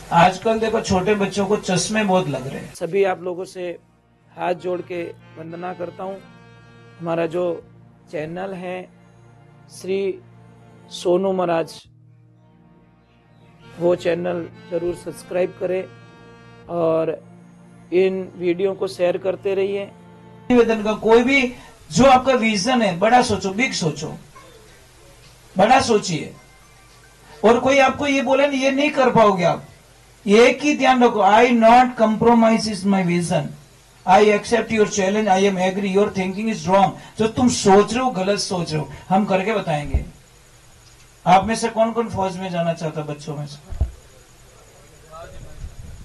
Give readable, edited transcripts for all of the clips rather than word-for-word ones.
आजकल देखो छोटे बच्चों को चश्मे बहुत लग रहे हैं। सभी आप लोगों से हाथ जोड़ के वंदना करता हूँ। हमारा जो चैनल है श्री सोनू महाराज, वो चैनल जरूर सब्सक्राइब करें और इन वीडियो को शेयर करते रहिए। निवेदन का कोई भी जो आपका विजन है, बड़ा सोचो, बिग सोचो, बड़ा सोचिए। और कोई आपको ये बोले नहीं, ये नहीं कर पाओगे आप, एक ही ध्यान रखो, I not compromise is my vision, I accept your challenge, I am agree, your thinking is wrong. जो तुम सोच रहे हो गलत सोच रहे हो, हम करके बताएंगे। आप में से कौन कौन फौज में जाना चाहता बच्चों में से?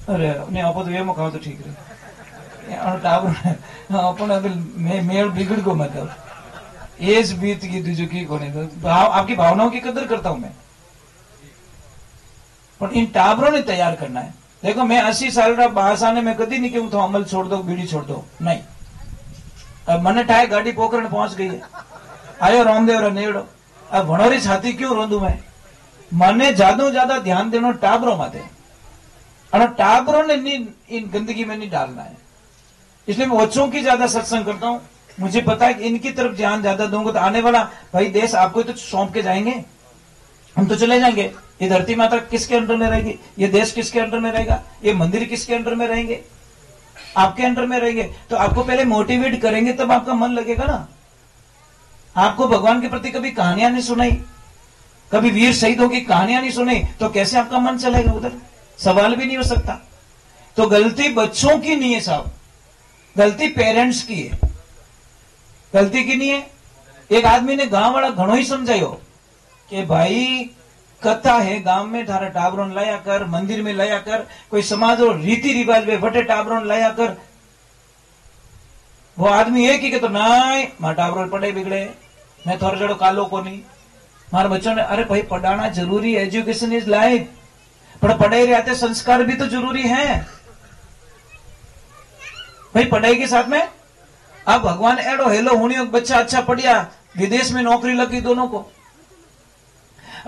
अरे नहीं, आप तो ये मौका तो ठीक रहे अपन मेल बिगड़ को मतलब एज बीत की तुझे की कोने तो आपकी भावनाओं की कदर करता हूं मैं, पर इन टाबरों ने तैयार करना है। देखो मैं 80 साल का बासा ने मैं कभी नहीं कहूं तो अमल छोड़ दो, बीड़ी छोड़ दो, नहीं। अब मने ठाए गाड़ी पोखरण पहुंच गई है, आयो रामदेव नेड़ो, अब भणोरी छाती क्यों रोंदू मैं? मने ज्यादा ध्यान देनो टाबरों माते, और टाबरों ने इन गंदगी में नहीं डालना है। इसलिए मैं बच्चों की ज्यादा सत्संग करता हूं। मुझे पता है कि इनकी तरफ ध्यान ज्यादा दूंगा तो आने वाला भाई देश आपको तो सौंप के जाएंगे, हम तो चले जाएंगे। ये धरती माता किसके अंडर में रहेगी? ये देश किसके अंडर में रहेगा? ये मंदिर किसके अंडर में रहेंगे? आपके अंडर में रहेंगे। तो आपको पहले मोटिवेट करेंगे तब आपका मन लगेगा ना। आपको भगवान के प्रति कभी कहानियां नहीं सुनाई, कभी वीर शहीदों की कहानियां नहीं सुनी, तो कैसे आपका मन चलेगा उधर? सवाल भी नहीं हो सकता। तो गलती बच्चों की नहीं है साहब, गलती पेरेंट्स की है। गलती की नहीं है। एक आदमी ने गांव वाला घणो ही समझायो कि भाई कथा है गांव में, थारा टाबरों लाया कर, मंदिर में लाया कर, कोई समाज और रीति रिवाज में वटे टाबरों लाया कर। वो आदमी एक ही के तो नहीं, मार टाबरों पढ़े बिगड़े, मैं थोड़ा जड़ो कालो को नहीं। मारे बच्चों ने अरे भाई पढ़ाना जरूरी है, एजुकेशन इज लाइफ, पर पढ़ाई रहते संस्कार भी तो जरूरी है भाई। पढ़ाई के साथ में अब भगवान एडो हेलो हुनियो, बच्चा अच्छा पढ़िया, विदेश में नौकरी लगी दोनों को।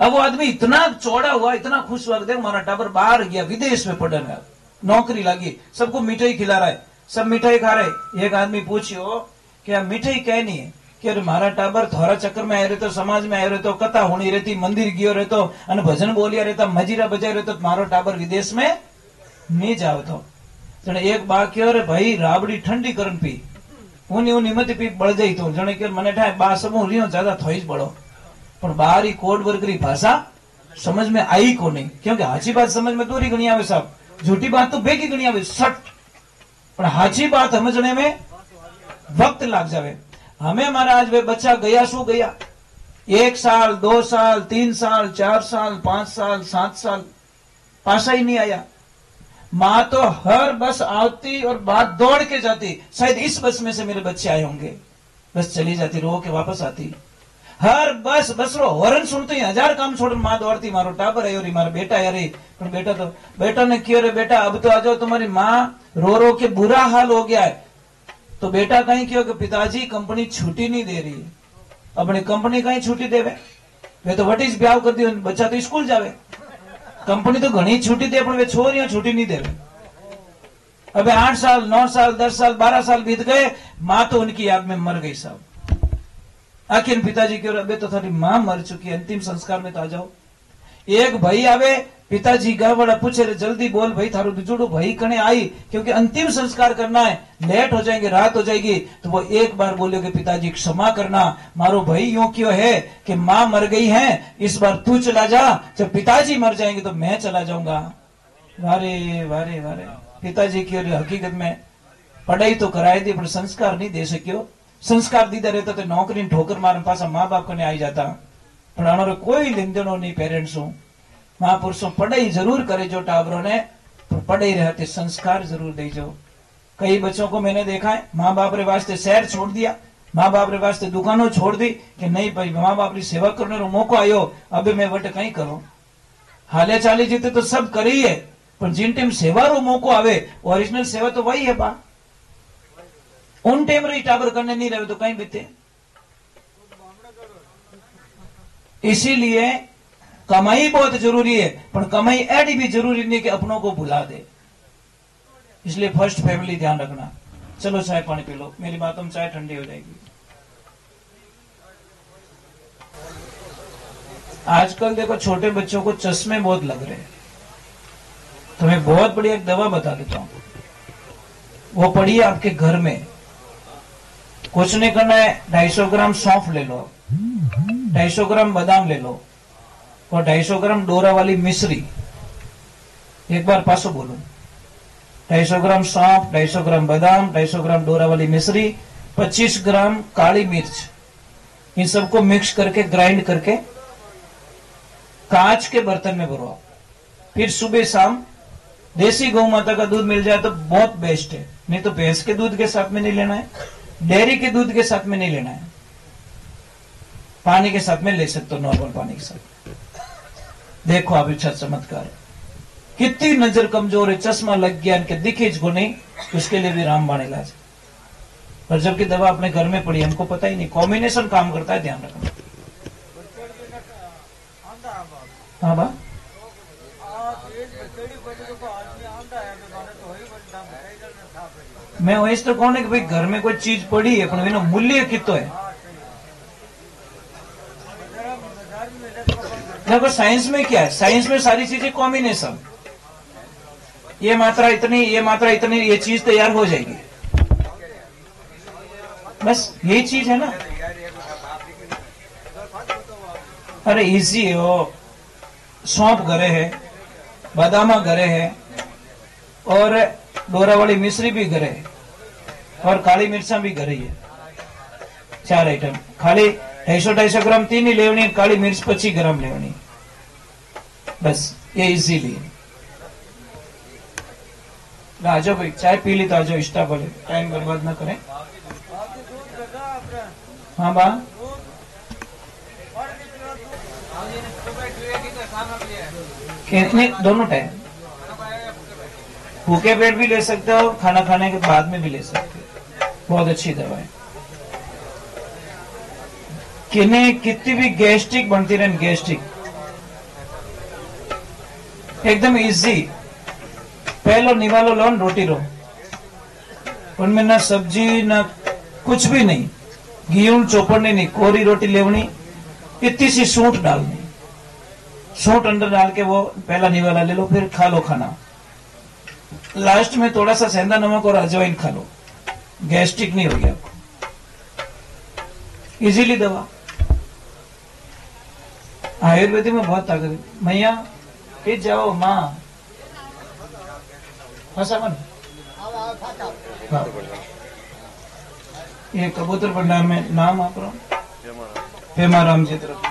अब वो आदमी इतना चौड़ा हुआ, इतना खुश हुआ, देखो हमारा टाबर बाहर गया, विदेश में पढ़ने, नौकरी लगी, सबको मिठाई खिला रहा है, सब मिठाई खा रहे। एक आदमी पूछियो कि मिठाई कहनी है कि अरे मारा टाबर थोड़ा चक्कर में आए रहते, समाज में आए रहते, कथा होनी रहती, मंदिर गयो रहते और भजन बोलिया रहता, मजीरा बजाय रहते, मारो टाबर विदेश में नहीं जाओ। तो एक बात क्यों, अरे भाई राबड़ी ठंडी करन पी, ऊनी मत पी बढ़ जाई। तो जने के मने ठाए बा समूह रियो ज्यादा थोई बड़ो, पर बाहर ही कोड वर्गरी भाषा समझ में आई को नहीं, क्योंकि हाची बात समझ में दूरी गणी आवे साहब, झूठी बात तो बेकी गणी आवे सट, पर हाची बात समझने में वक्त लग जावे। हमें महाराज वे बच्चा गया सो गया, 1 साल 2 साल 3 साल 4 साल 5 साल 7 साल पासा ही नहीं आया। माँ तो हर बस आती और बात दौड़ के जाती, शायद इस बस में से मेरे बच्चे आए होंगे, बस चली जाती, रो के वापस आती। हर बस रो हॉर्न सुनते ही 1000 काम छोड़ माँ दौड़ती, मारो टाबर है और मारा बेटा है। अरे पर बेटा ने क्यों, रे बेटा अब तो आ जाओ, तुम्हारी माँ रो के बुरा हाल हो गया है। तो बेटा कहीं क्यों कि पिताजी कंपनी छुट्टी नहीं दे रही है। अपनी कंपनी कहीं छुट्टी देवे, वे तो वटी ब्याह कर दी, बच्चा तो स्कूल जावे, कंपनी तो घनी छुट्टी दे, पर वे छोरियां छुट्टी नहीं दे रहे। अबे 8 साल 9 साल 10 साल 12 साल बीत गए, माँ तो उनकी याद में मर गई साहब। आखिर पिताजी क्यों, अबे तो थारी माँ मर चुकी है, अंतिम संस्कार में तो आ जाओ। एक भाई आवे, पिताजी गाँव वाला पूछे रे जल्दी बोल भाई थारू जुड़ो, भाई कने आई, क्योंकि अंतिम संस्कार करना है, लेट हो जाएंगे, रात हो जाएगी। तो वो एक बार बोलोगे पिताजी क्षमा करना, मारो भाई यूं क्यों है कि माँ मर गई है, इस बार तू चला जा, जब पिताजी मर जाएंगे तो मैं चला जाऊंगा। वारे वारे वारे, पिताजी की हकीकत में पढ़ाई तो कराई दी पर संस्कार नहीं दे सकियो। संस्कार दीदा रहता तो नौकरी ठोकर मार पासा माँ बाप कने आई जाता, पर कोई लेन देनो नहीं पेरेंट्स हूं। महापुरुषों पढ़ाई जरूर करे जो टाबरों ने, पढ़ाई रहते संस्कार जरूर दे जो। कई बच्चों को मैंने देखा है, माँ बाप रे वास्ते शहर छोड़ दिया, माँ बाप रे वास्ते दुकानों छोड़ दी कि नहीं भाई माँ बाप की सेवा करने रो मौको आयो, अब मैं वट कहीं करूं। हाले चाली जीते तो सब करी है, पर जिन टाइम सेवा रो मौको आवे, ओरिजिनल सेवा तो वही है बा, उन टाइम रही टाबर करने नहीं रहे तो कहीं बीते। इसीलिए कमाई बहुत जरूरी है, पर कमाई ऐडी भी जरूरी नहीं कि अपनों को भुला दे। इसलिए फर्स्ट फैमिली ध्यान रखना। चलो चाय पानी पी लो, मेरी बातों में चाय ठंडी हो जाएगी। आजकल देखो छोटे बच्चों को चश्मे बहुत लग रहे हैं, तो मैं बहुत बड़ी एक दवा बता देता हूं, वो पड़ी है आपके घर में। कुछ नहीं करना है, 250 ग्राम सौंफ ले लो, 250 ग्राम बादाम ले लो और 250 ग्राम डोरा वाली मिश्री। एक बार पासो बोलो, 250 ग्राम सौंफ, 250 ग्राम बादाम, 250 ग्राम डोरा वाली मिश्री, 25 ग्राम काली मिर्च, इन सबको मिक्स करके ग्राइंड करके कांच के बर्तन में भरो। फिर सुबह शाम देसी गौ माता का दूध मिल जाए तो बहुत बेस्ट है, नहीं तो भैंस के दूध के साथ में नहीं लेना है, डेयरी के दूध के साथ में नहीं लेना है, पानी के साथ में ले सकते हो, नॉर्मल पानी के साथ। देखो आप अच्छा चमत्कार, कितनी नजर कमजोर है, चश्मा लग गया, इनके दिखे इसको नहीं, उसके लिए भी रामबाण इलाज। पर जबकि दवा अपने घर में पड़ी, हमको पता ही नहीं, कॉम्बिनेशन काम करता है, ध्यान रखना। हाँ बा मैं वही तो कहूँ कि भाई घर में कोई चीज पड़ी है, पर मूल्य कितो है। देखो साइंस में क्या है, साइंस में सारी चीजें कॉम्बिनेशन, ये मात्रा इतनी, ये मात्रा इतनी, ये चीज तैयार हो जाएगी, बस यही चीज है ना। अरे इजी है, वो सौंप घरे है, बादामा घरे है और डोरा वाली मिश्री भी घरे है और काली मिर्चा भी घरे है। 4 आइटम, खाली 250 ग्राम तीन ही लेवनी, काली मिर्च 25 ग्राम लेवनी, बस ये इजीली। आ जाओ भाई, चाय पी ली तो आ जाओ, स्टाफ वाले टाइम बर्बाद ना करें। हाँ बा नहीं, दोनों टाइम, भूखे पेट भी ले सकते हो, खाना खाने के बाद में भी ले सकते हो, बहुत अच्छी दवा है। कितनी भी गैस्ट्रिक बनती रहे, गैस्ट्रिक एकदम इजी, पहलो निवालो लो, रोटी लो, उनमें ना सब्जी ना कुछ भी नहीं, घी चौपड़नी नहीं, कोरी रोटी लेवनी, इतनी सी सूंठ डालनी, सूंठ अंदर डाल के वो पहला निवाला ले लो, फिर खा लो खाना, लास्ट में थोड़ा सा सेंधा नमक और अजवाइन खा लो, गैस्ट्रिक नहीं होगी आपको, इजीली दवा। आयुर्वेदिक में बहुत ताकत है। मैया फिर जाओ माँ, फसावन ये कबूतर भंडार में नाम आप हेमाराम जी तरफ।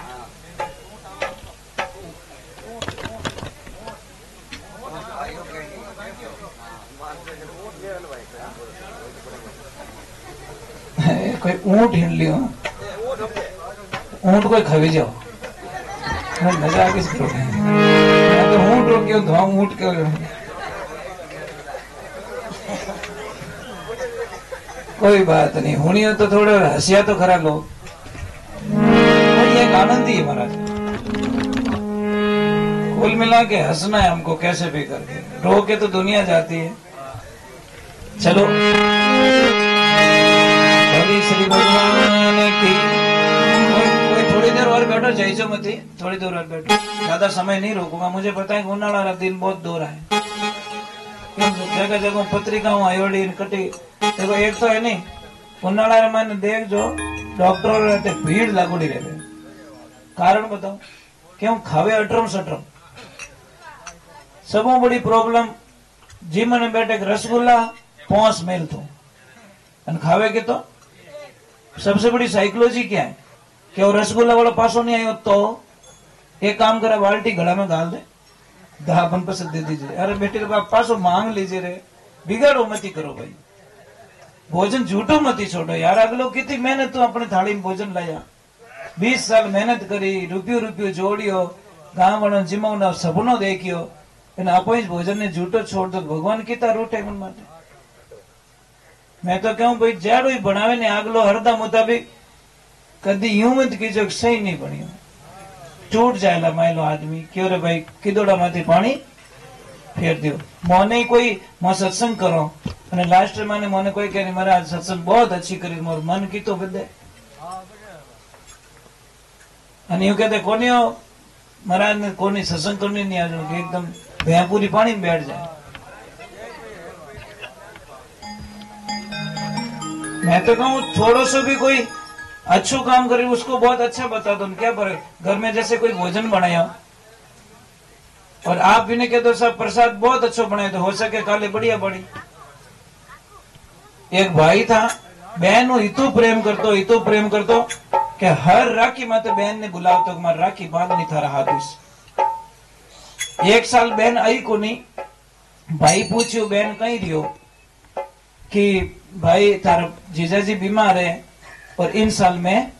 कोई ऊंट हिल लियो, ऊंट कोई खवी जाओ, मजा किस तो ऊंट हो क्यों धुआं, ऊंट क्यों। कोई बात नहीं, होनी हो तो थोड़े हंसिया तो खरा लोग, ये एक आनंद ही है महाराज। कुल मिला के हंसना है हमको कैसे भी करके, रो के तो दुनिया जाती है। चलो श्री भगवान की। कोई थोड़ी देर और बैठो, जाइजो मती, थोड़ी देर और बैठो, ज्यादा समय नहीं रोकूंगा, मुझे पता है उन्हाड़ा दिन बहुत दूर है, जगह जगह पत्रिकाओं आयोडीन कटी। देखो एक तो है नहीं, उन्हाड़ा मैंने देख जो डॉक्टरों रहते भीड़ लागोड़ी रहे, कारण बताओ क्यों, खावे अटरम सटरम, सबों बड़ी प्रॉब्लम जी मैंने बैठे रसगुल्ला 5 मेल तो खावे के, तो सबसे बड़ी साइकोलॉजी क्या है कि वो रसगुल्ला वाला पासो नहीं आयो तो एक काम करे, बाल्टी घड़ा में डाल दे, दापन पसंद दे दीजिए, अरे बेटे बाप पासो मांग लीजिए रे, बिगाड़ो मती करो भाई, भोजन झूठो मती छोड़ो यार। अगलो कितनी मेहनत तो अपने थाली में भोजन लाया, 20 साल मेहनत करी, रुपयो जोड़ियो, गांव वालों जिमावना सपनो देखियो, आप भोजन ने झूठो छोड़ दो, भगवान कितना रूठे मन माटे। मैं तो कहूं भाई जेड़ो ही बनावे ने आगलो हरदा मुताबिक कदी यूं मत कीजो सही नहीं बनियो, टूट जाएला मायलो आदमी क्यों रे भाई किदोड़ा माथी पानी फेर दियो मोने कोई मैं सत्संग करो અને લાસ્ટ માં મને કોઈ કે મારા સત્સંગ बहुत अच्छी करी मोर मन की तो बदे અને એવું કહેते કોની महाराज ने कोनी सत्संग करनी नहीं आज एकदम भैंपूरी पानी में बैठ जाए। मैं तो कहूँ थोड़ा सा भी कोई अच्छो काम करे उसको बहुत अच्छा बता दो क्या पर घर में जैसे कोई भोजन बनाया और आप भी ने कह दो सब प्रसाद बहुत अच्छा बनाया तो हो सके काले बढ़िया बड़ी। एक भाई था बहन इतो प्रेम करतो कि हर राखी माते बहन ने बुलाव तो मार राखी बांधनी थारा हाथ। एक साल बहन आई को नहीं भाई पूछ्यो बहन कहीं रियो कि भाई तारा जीजाजी बीमार है और इन साल में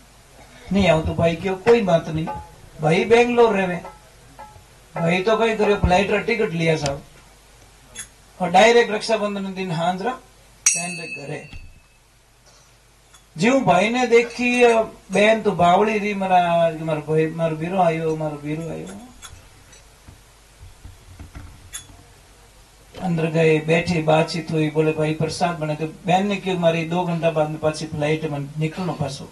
नहीं आऊं तो भाई क्यों कोई बात नहीं भाई बेंगलोर रहे भाई तो कहीं करो फ्लाइट रा टिकट लिया साहब और डायरेक्ट रक्षाबंधन दिन हांजरा बहन रे घरे जीव भाई ने देखी बहन तो बावड़ी रही मारो भाई मारो बीरो आयो अंदर गए बैठे बातचीत हुई बोले भाई प्रसाद बने तो बहन ने क्यों मारी 2 घंटा बाद में पाची फ्लाइट में निकलना पासो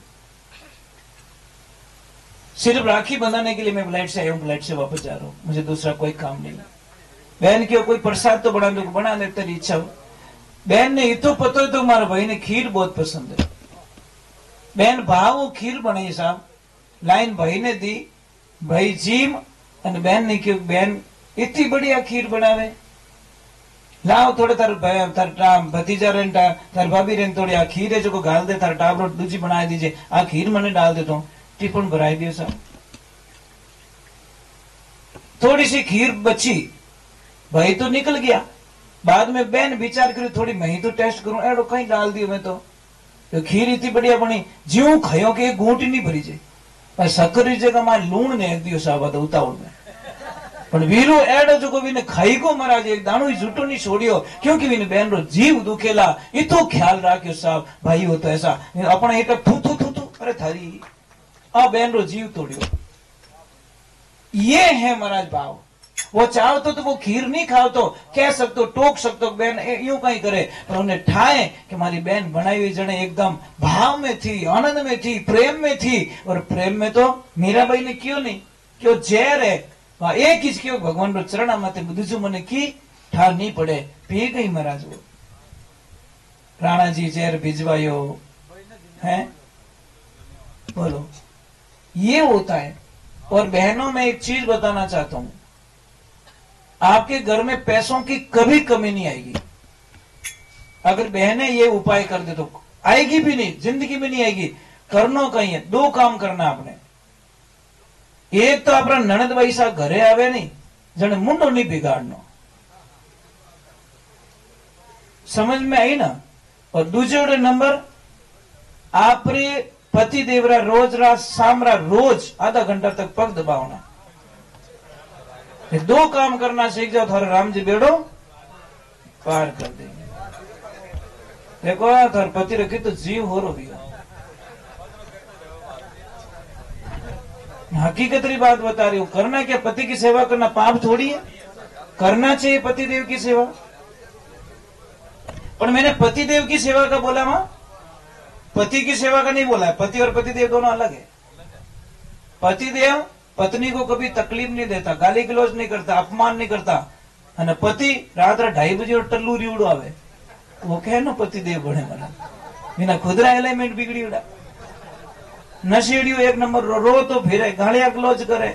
सिर्फ राखी बंधाने के लिए मैं फ्लाइट से आया हूँ फ्लाइट से वापस जा रहा हूँ मुझे दूसरा कोई काम नहीं। बहन क्यों कोई प्रसाद तो बना दे तेरी इच्छा हो। बहन ने इतो पतो तो मारा भाई ने खीर बहुत पसंद है बहन भाव खीर बनाई साहब लाइन भाई ने दी भाई जीम और बहन ने क्यों बहन इतनी बढ़िया खीर बनावे लाओ थोड़े तार भतीजा रेन तार भाभी रेन थोड़ी आ खीर है जो गाल दे तार टाबरो दूजी बना दीजिए आ खीर मैंने डाल देता हूँ टिफिन भराई दियो साहब। थोड़ी सी खीर बची भाई तो निकल गया बाद में बहन विचार करी थोड़ी मैं ही तो टेस्ट करूं एडो कहीं डाल दियो मैं तो खीर इतनी बढ़िया बनी ज्यों खयो के घूंट नहीं भरी जाए पर शक्कर जगह मां लूण ने दियो साहब उतावड़ में पण वीरो एडो जो को विने खाई को महाराज एक दाणो ही झूठो नहीं छोड़ियो क्योंकि विने बहन रो जीव दुखेला इतो ख्याल राख्यो साहब भाई हो तो ऐसा अपना एक थू थू थू थू अरे थारी आ बहन रो जीव तोड़ियो। ये है महाराज भाव वो चाहो तो वो खीर नहीं खाओ तो कह सकते टोक सकते बहन यूं कहीं करे पर उन्हें ठाए कि हमारी बहन बनाई हुई जने एकदम भाव में थी आनंद में थी प्रेम में थी और प्रेम में तो मीराबाई ने क्यों नहीं क्यों जहर है वहां एक ही क्यों भगवान रो चरण माते दूसू मने की ठार नहीं पड़े पी गई महाराज वो राणा जी जहर भिजवायो है बोलो ये होता है। और बहनों में एक चीज बताना चाहता हूं आपके घर में पैसों की कभी कमी नहीं आएगी अगर बहनें ये उपाय कर दे तो आएगी भी नहीं जिंदगी में नहीं आएगी। करना कहीं है 2 काम करना आपने एक तो अपना ननद भाई सा घरे आवे नहीं जने मुंडो नहीं बिगाड़नो समझ में आई ना। और दूसरे नंबर आपरे पति देवरा रोज रात सामरा रोज आधा घंटा तक पग दबावना 2 काम करना सीख जाओ थारे राम जी बेड़ो पार कर देंगे। देखो थारे पति रखी तो जीव हो रो भी हकीकत की बात बता रही हूं। करना क्या पति की सेवा करना पाप थोड़ी है करना चाहिए पति देव की सेवा। पर मैंने पति देव की सेवा का बोला मां पति की सेवा का नहीं बोला है। पति और पति देव दोनों अलग है। पति देव पत्नी को कभी तकलीफ नहीं देता गाली गलौज नहीं करता अपमान नहीं करता અને પતિ રાત્રે 2:30 बजे टल्लू રીવડો આવે वो कहे ना पति देव बने वाला बिना खुदरा एलिमेंट बिगड़ी उड़ा नशेड़ियो 1 नंबर रो तो फिरे गालियां गलौज करे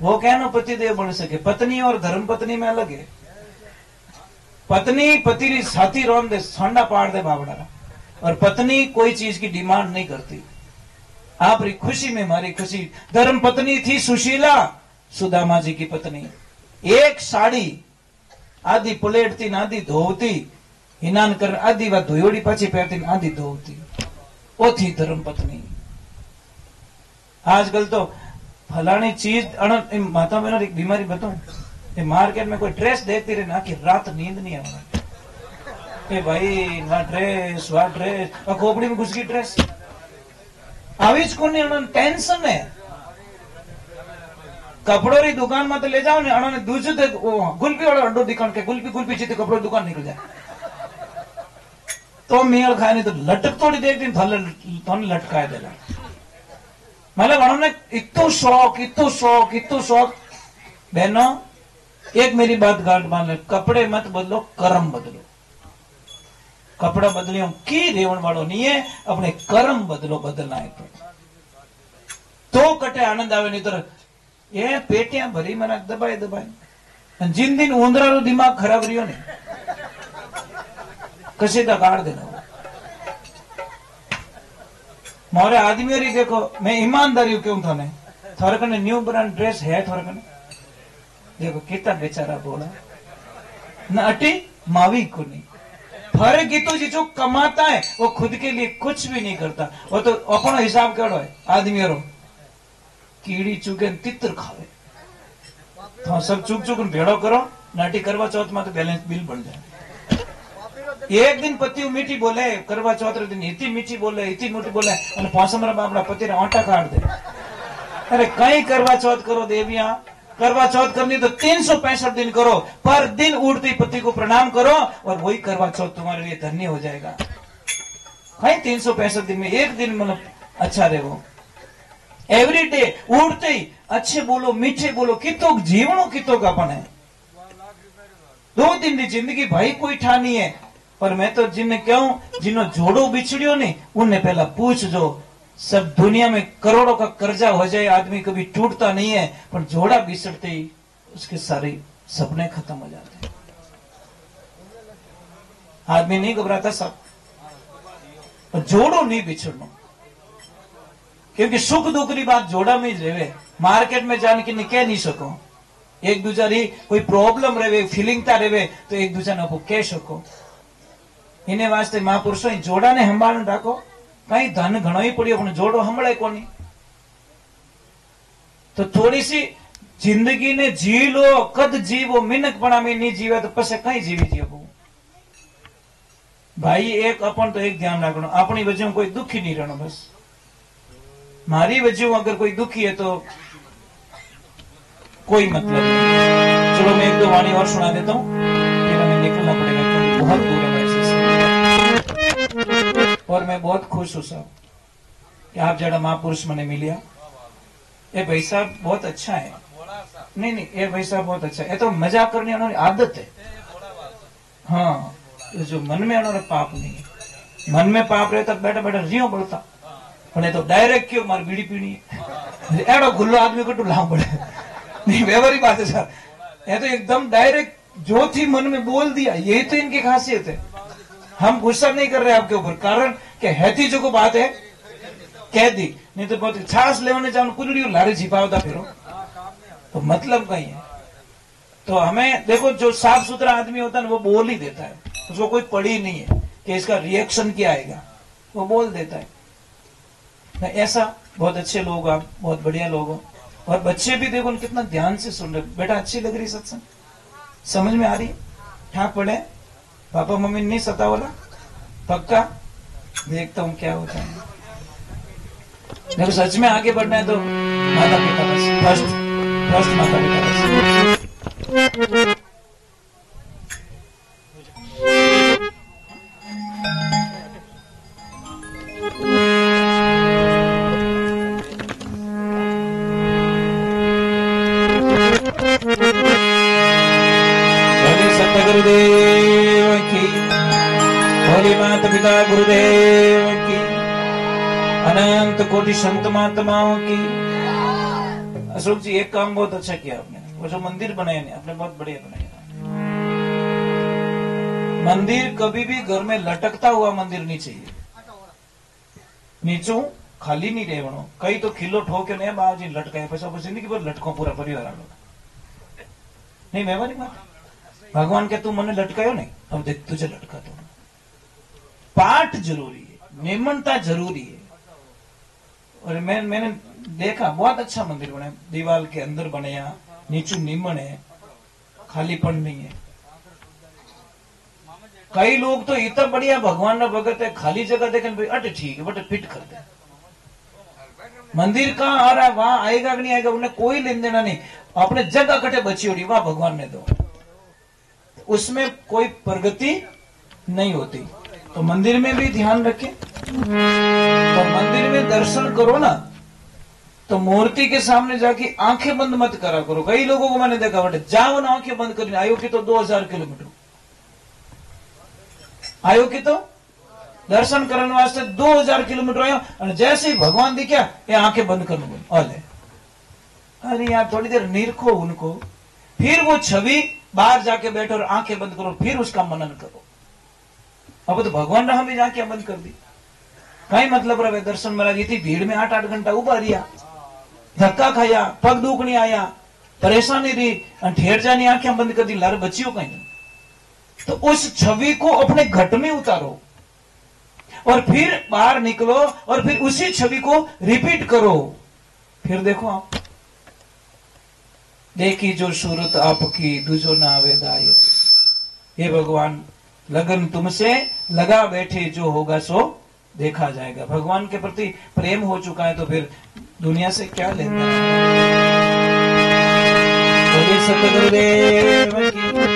वो कहे ना पति देव बन सके। पत्नी और धर्म पत्नी में अलग है। पत्नी पति री साथी रोन दे ठंडा पाड़ दे बावड़ा और पत्नी कोई चीज की डिमांड नहीं करती। आपरी खुशी में हमारी खुशी। धर्म पत्नी थी सुशीला सुदामा जी की पत्नी एक साड़ी आधी पलेटती आधी धोवती हिनान कर आधी वा धोयोड़ी पाछी पहरती आधी धोवती वो थी धर्म पत्नी। आजकल तो फलानी चीज माता बहनों एक बीमारी बताऊं मार्केट में कोई ड्रेस देखती रहे ना कि रात नींद नहीं आवा भाई वाह ड्रेस खोपड़ी में घुस गई ड्रेस आवीज को नहीं टेंशन है कपड़ों री दुकान में तो ले जाओ ने अणो ने दूसरे ते गुल्फी वाला अड्डो दिखाण के गुल्फी गुल्फी जीती कपड़ों दुकान निकल जाए तो मेल खाए नहीं तो लटक थोड़ी देर दिन थोड़ी लटकाए देला मतलब उन्होंने इतो शौक बहनों एक मेरी बात गांठ मान ले कपड़े मत बदलो कर्म बदलो कपड़ा बदलियो की रेवण वालों नहीं है अपने कर्म बदलो बदलना है तो कटे आनंद आवे नहीं तो ये पेटियां भरी मना दबाए दबाए जिन दिन उंदरा रो दिमाग खराब रियो ने कसे दा काट देना मोरे आदमी री देखो मैं ईमानदारी क्यों था ने थारे कने न्यू ब्रांड ड्रेस है थारे कने देखो कितना बेचारा बोला न अटी मावी को नहीं फर्क तो जो कमाता है वो खुद के लिए कुछ भी नहीं करता वो तो अपना हिसाब केड़ो है आदमी रो कीड़ी चुके तित्र खावे तो सब चुक चुक भेड़ो करो नाटी करवा चौथ में तो बैलेंस बिल बन जाए एक दिन पति मीठी बोले करवा चौथ दिन इतनी मीठी बोले इतनी मोटी बोले और पासमरा बापड़ा पति ने आटा काट दे अरे कहीं करवा चौथ करो देविया करवा चौथ करनी तो 365 दिन करो पर दिन उड़ते पति को प्रणाम करो और वही करवा चौथ तुम्हारे लिए धन्य हो जाएगा कहीं 365 दिन में एक दिन मतलब अच्छा रहो एवरी डे उड़ते ही अच्छे बोलो मीठे बोलो कितो जीवनो कितो का अपन है 2 दिन की जिंदगी भाई कोई ठानी है पर मैं तो जिन्हें कहूं जिन्हों जोड़ो बिछड़ियो नहीं उन्हें पहला पूछ जो सब दुनिया में करोड़ों का कर्जा हो जाए आदमी कभी टूटता नहीं है पर जोड़ा बिछड़ते ही उसके सारे सपने खत्म हो जाते हैं आदमी नहीं घबराता सब पर जोड़ो नहीं बिछड़ना क्योंकि सुख दुख की बात जोड़ा में ही रहे मार्केट में जाने की कह नहीं सको एक दूसरी कोई प्रॉब्लम रहे फीलिंगता रहे तो एक दूसरे को कह सको इन्हें वास्ते महापुरुषों जोड़ा ने संभाल राखो कई धन घणो ही पड़ियो पण जोड़ो संभळे कोनी तो थोड़ी सी जिंदगी ने जी लो कद जीवो मिनकपणा में नहीं जीवे तो पछे कई जीवी जीवो भाई एक अपन तो एक ध्यान रखना अपनी वजह कोई दुखी नहीं रहना बस मारी वजह अगर कोई दुखी है तो कोई मतलब नहीं चलो मैं 1-2 वाणी और सुना देता हूँ फिर हमें निकलना पड़ेगा क्योंकि बहुत दूर है मेरे से और मैं बहुत खुश हूं साहब कि आप जरा महापुरुष मैंने मिलिया ये भाई साहब बहुत अच्छा है नहीं ये भाई साहब बहुत अच्छा है ये तो मजाक करने उन्होंने आदत है हाँ तो जो मन में उन्होंने पाप नहीं है मन में पाप रहे तब बैठा बैठा रियो बोलता પણ તો ડાયરેક્ટ क्यों मार बीड़ी पीनी है एड़ो गुल्लो आदमी को लाभ पड़े नहीं व्यवहारिक बात है सर ये तो एकदम डायरेक्ट जो थी मन में बोल दिया यही तो इनकी खासियत है हम गुस्सा नहीं कर रहे आपके ऊपर कारण कि हैती जो को बात है कह दी नहीं तो बहुत छास लेने जाओ कुलड़ी लारे छिपावता फिरो तो मतलब कहीं है तो हमें देखो जो साफ सुथरा आदमी होता है ना वो बोल ही देता है उसको कोई पड़ी नहीं है कि इसका रिएक्शन क्या आएगा वो बोल देता है ऐसा बहुत अच्छे लोग आप बहुत बढ़िया लोग हो और बच्चे भी देखो कितना ध्यान से सुन रहे बेटा अच्छी लग रही सत्संग समझ में आ रही ठाक पड़े पापा मम्मी नहीं सता बोला पक्का देखता हूँ क्या होता है देखो सच में आगे बढ़ना है तो माता पिता बस फर्स्ट माता पिता बस गुरुदेव की भोले माता पिता गुरुदेव की अनंत कोटि संत महात्माओं की अशोक जी एक काम बहुत अच्छा किया आपने वो जो मंदिर बनाए ने आपने बहुत बढ़िया बनाया मंदिर कभी भी घर में लटकता हुआ मंदिर नहीं चाहिए नीचू खाली नहीं रहनो कई तो खिलो ठोके ने बाजी लटकाए પછી जिंदगी भर लटको पूरा परिवार आलो नहीं मेहरबानी बात भगवान के तू मने लटकायो नहीं अब देख तुझे लटका तो पाठ जरूरी है निमनता जरूरी है और मैंने देखा बहुत अच्छा मंदिर बना दीवार के अंदर बनाया नीचू निमन है खालीपन नहीं है कई लोग तो इतना बढ़िया भगवान ना भगत है खाली जगह देखे भाई अट ठीक है बट फिट कर दे मंदिर कहाँ आ रहा है, वहां आएगा कि नहीं आएगा, उन्हें कोई लेन देना नहीं। अपने जगह कटे बची उड़ी, वहां भगवान ने दो, उसमें कोई प्रगति नहीं होती। तो मंदिर में भी ध्यान रखें, और मंदिर में दर्शन करो ना, तो मूर्ति के सामने जाके आंखें बंद मत करा करो। कई लोगों को मैंने देखा, बटे जाओ ना आंखें बंद करनी, आयो की तो 2000 किलोमीटर आयो की तो दर्शन करने वास्ते 2000 किलोमीटर आयो, और जैसे ही भगवान दिखा ये आंखें बंद कर लो। अरे यार थोड़ी देर निरखो उनको, फिर वो छवि बाहर जाके बैठो और आंखें बंद करो, फिर उसका मनन करो। अब तो भगवान ने हमें आंखें बंद कर दी, कई मतलब रहे दर्शन महाराज थी भीड़ में 8-8 घंटा उभा रिया, धक्का खाया, पग दुखनी आया, परेशानी रही, ठेर जानी आंखें बंद कर दी, लार बचियो कहीं। तो उस छवि को अपने घट में उतारो और फिर बाहर निकलो और फिर उसी छवि को रिपीट करो। फिर देखो आप, देखी जो सूरत आपकी दूजो ना वेदायत। हे भगवान, लगन तुमसे लगा बैठे, जो होगा सो देखा जाएगा। भगवान के प्रति प्रेम हो चुका है तो फिर दुनिया से क्या लेना है। सतगुरुदेव की